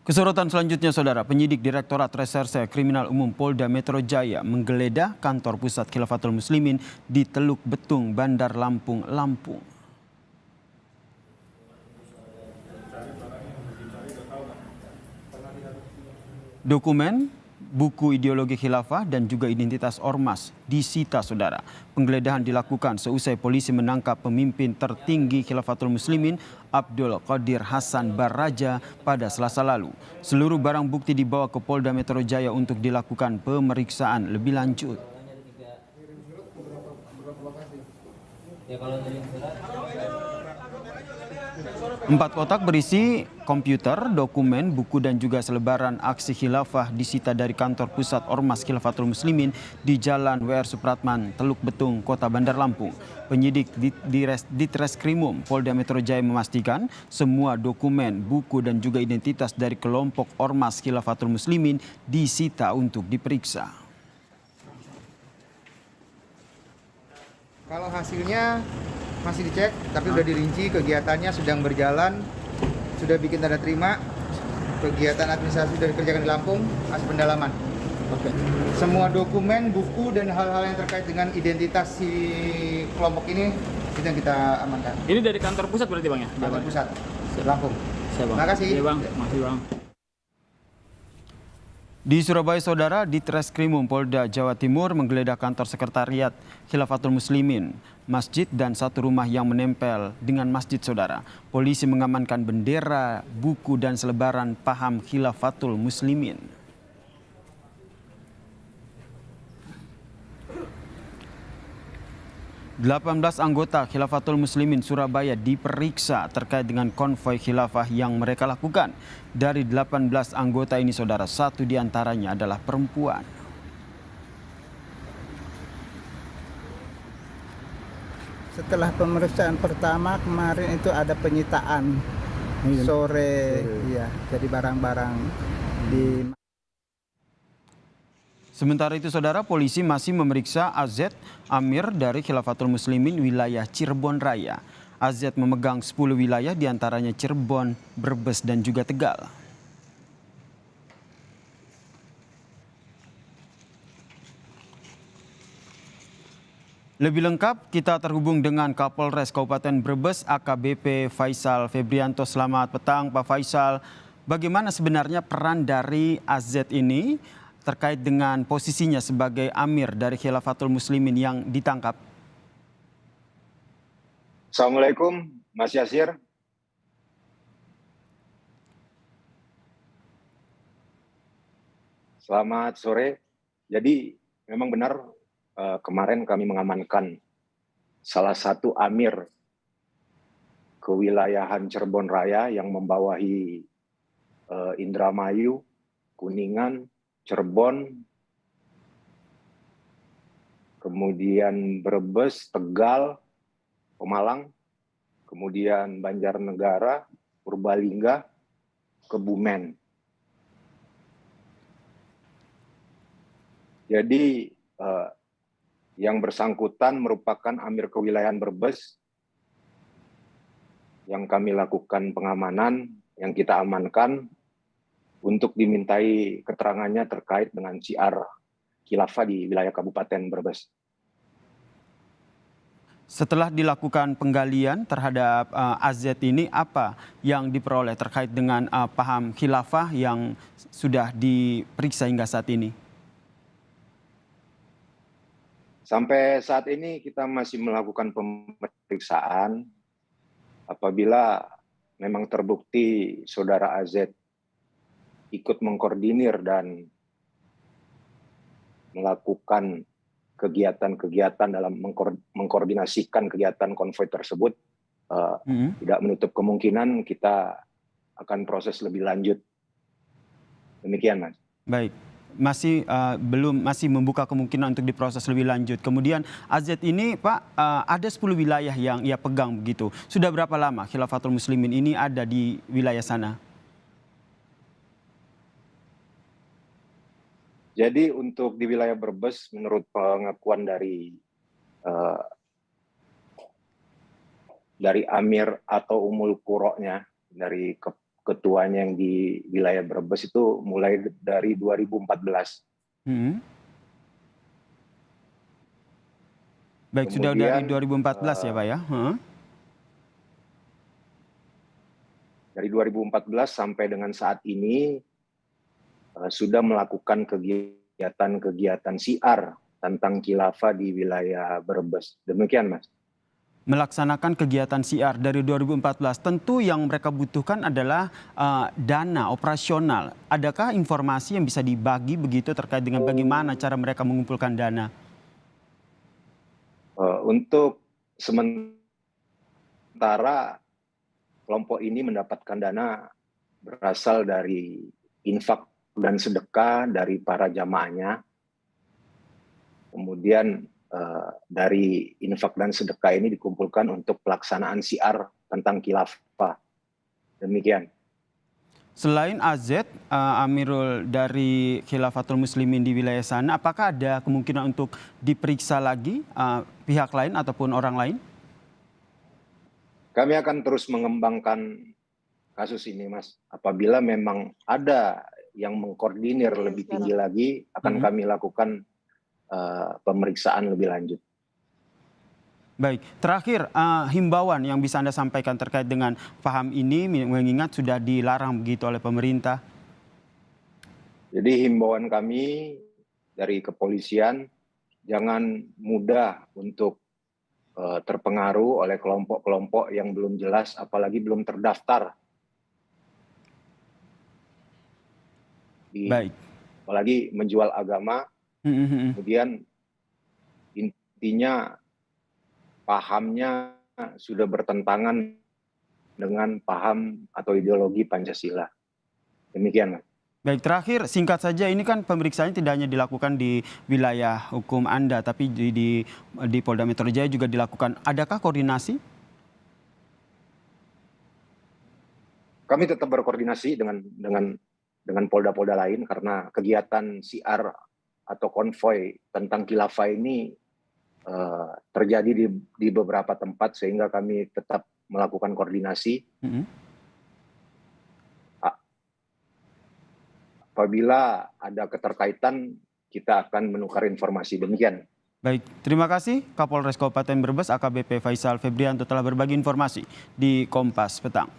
Kesorotan selanjutnya, Saudara, penyidik Direktorat Reserse Kriminal Umum Polda Metro Jaya menggeledah kantor pusat Khilafatul Muslimin di Teluk Betung, Bandar Lampung, Lampung. Dokumen, buku ideologi khilafah dan juga identitas ormas disita, Saudara. Penggeledahan dilakukan seusai polisi menangkap pemimpin tertinggi Khilafatul Muslimin Abdul Qadir Hasan Baraja pada Selasa lalu. Seluruh barang bukti dibawa ke Polda Metro Jaya untuk dilakukan pemeriksaan lebih lanjut. Empat kotak berisi komputer, dokumen, buku dan juga selebaran aksi khilafah disita dari kantor pusat Ormas Khilafatul Muslimin di Jalan WR Supratman, Teluk Betung, Kota Bandar Lampung. Penyidik di Treskrimum Polda Metro Jaya memastikan semua dokumen, buku dan juga identitas dari kelompok Ormas Khilafatul Muslimin disita untuk diperiksa. Kalau hasilnya masih dicek, tapi sudah dirinci, kegiatannya sedang berjalan, sudah bikin tanda terima, kegiatan administrasi sudah dikerjakan di Lampung, masih pendalaman. Oke. Semua dokumen, buku dan hal-hal yang terkait dengan identitas si kelompok ini itu yang kita amankan. Ini dari kantor pusat berarti Bang ya? Kantor pusat Lampung. Terima kasih. Iya Bang, makasih Bang. Di Surabaya, Saudara, di Treskrimum Polda Jawa Timur menggeledah kantor sekretariat Khilafatul Muslimin, masjid dan satu rumah yang menempel dengan masjid, Saudara. Polisi mengamankan bendera, buku dan selebaran paham Khilafatul Muslimin. Delapan belas anggota Khilafatul Muslimin Surabaya diperiksa terkait dengan konvoi khilafah yang mereka lakukan. Dari 18 anggota ini, Saudara, satu diantaranya adalah perempuan. Setelah pemeriksaan pertama kemarin itu ada penyitaan sore. Ya, jadi barang-barang di. Sementara itu, Saudara, polisi masih memeriksa AZ Amir dari Khilafatul Muslimin wilayah Cirebon Raya. AZ memegang 10 wilayah diantaranya Cirebon, Brebes dan juga Tegal. Lebih lengkap kita terhubung dengan Kapolres Kabupaten Brebes AKBP Faisal Febrianto. Selamat petang Pak Faisal. Bagaimana sebenarnya peran dari AZ ini terkait dengan posisinya sebagai Amir dari Khilafatul Muslimin yang ditangkap? Assalamualaikum Mas Yasir. Selamat sore. Jadi memang benar kemarin kami mengamankan salah satu Amir kewilayahan Cirebon Raya yang membawahi Indramayu, Kuningan, Cirebon, kemudian Brebes, Tegal, Pemalang, kemudian Banjarnegara, Purbalingga, Kebumen. Jadi yang bersangkutan merupakan Amir kewilayahan Brebes yang kami lakukan pengamanan, yang kita amankan untuk dimintai keterangannya terkait dengan syiar khilafah di wilayah Kabupaten Brebes. Setelah dilakukan penggalian terhadap AZ ini, apa yang diperoleh terkait dengan paham khilafah yang sudah diperiksa hingga saat ini? Sampai saat ini kita masih melakukan pemeriksaan. Apabila memang terbukti saudara AZ ikut mengkoordinir dan melakukan kegiatan-kegiatan dalam mengkoordinasikan kegiatan konvoi tersebut, tidak menutup kemungkinan kita akan proses lebih lanjut. Demikian, Mas. Baik, masih membuka kemungkinan untuk diproses lebih lanjut. Kemudian AZ ini, Pak, ada 10 wilayah yang ia pegang begitu. Sudah berapa lama Khilafatul Muslimin ini ada di wilayah sana? Jadi untuk di wilayah Brebes, menurut pengakuan dari Amir atau Umul Quro-nya, dari ketuanya yang di wilayah Brebes itu mulai dari 2014. Hmm. Baik, sudah dari Kemudian, 2014 ya Pak ya? Heeh. Dari 2014 sampai dengan saat ini sudah melakukan kegiatan-kegiatan siar tentang khilafah di wilayah Brebes. Demikian, Mas. Melaksanakan kegiatan siar dari 2014, tentu yang mereka butuhkan adalah dana operasional. Adakah informasi yang bisa dibagi begitu terkait dengan bagaimana cara mereka mengumpulkan dana? Untuk sementara kelompok ini mendapatkan dana berasal dari infak dan sedekah dari para jamaahnya. Kemudian dari infak dan sedekah ini dikumpulkan untuk pelaksanaan siar tentang khilafah. Demikian. Selain AZ, Amirul dari Khilafatul Muslimin di wilayah sana, apakah ada kemungkinan untuk diperiksa lagi pihak lain ataupun orang lain? Kami akan terus mengembangkan kasus ini, Mas. Apabila memang ada yang mengkoordinir lebih tinggi lagi, akan kami lakukan pemeriksaan lebih lanjut. Baik, terakhir himbauan yang bisa Anda sampaikan terkait dengan paham ini mengingat sudah dilarang begitu oleh pemerintah. Jadi himbauan kami dari kepolisian jangan mudah untuk terpengaruh oleh kelompok-kelompok yang belum jelas apalagi belum terdaftar. Baik. Apalagi menjual agama, kemudian intinya pahamnya sudah bertentangan dengan paham atau ideologi Pancasila. Demikian, Mas. Baik, terakhir singkat saja, ini kan pemeriksaannya tidak hanya dilakukan di wilayah hukum Anda, tapi di Polda Metro Jaya juga dilakukan. Adakah koordinasi? Kami tetap berkoordinasi dengan polda-polda lain karena kegiatan siar atau konvoy tentang khilafah ini terjadi di beberapa tempat sehingga kami tetap melakukan koordinasi. Apabila ada keterkaitan, kita akan menukar informasi. Demikian. Baik, terima kasih Kapolres Kabupaten Brebes AKBP Faisal Febrianto telah berbagi informasi di Kompas Petang.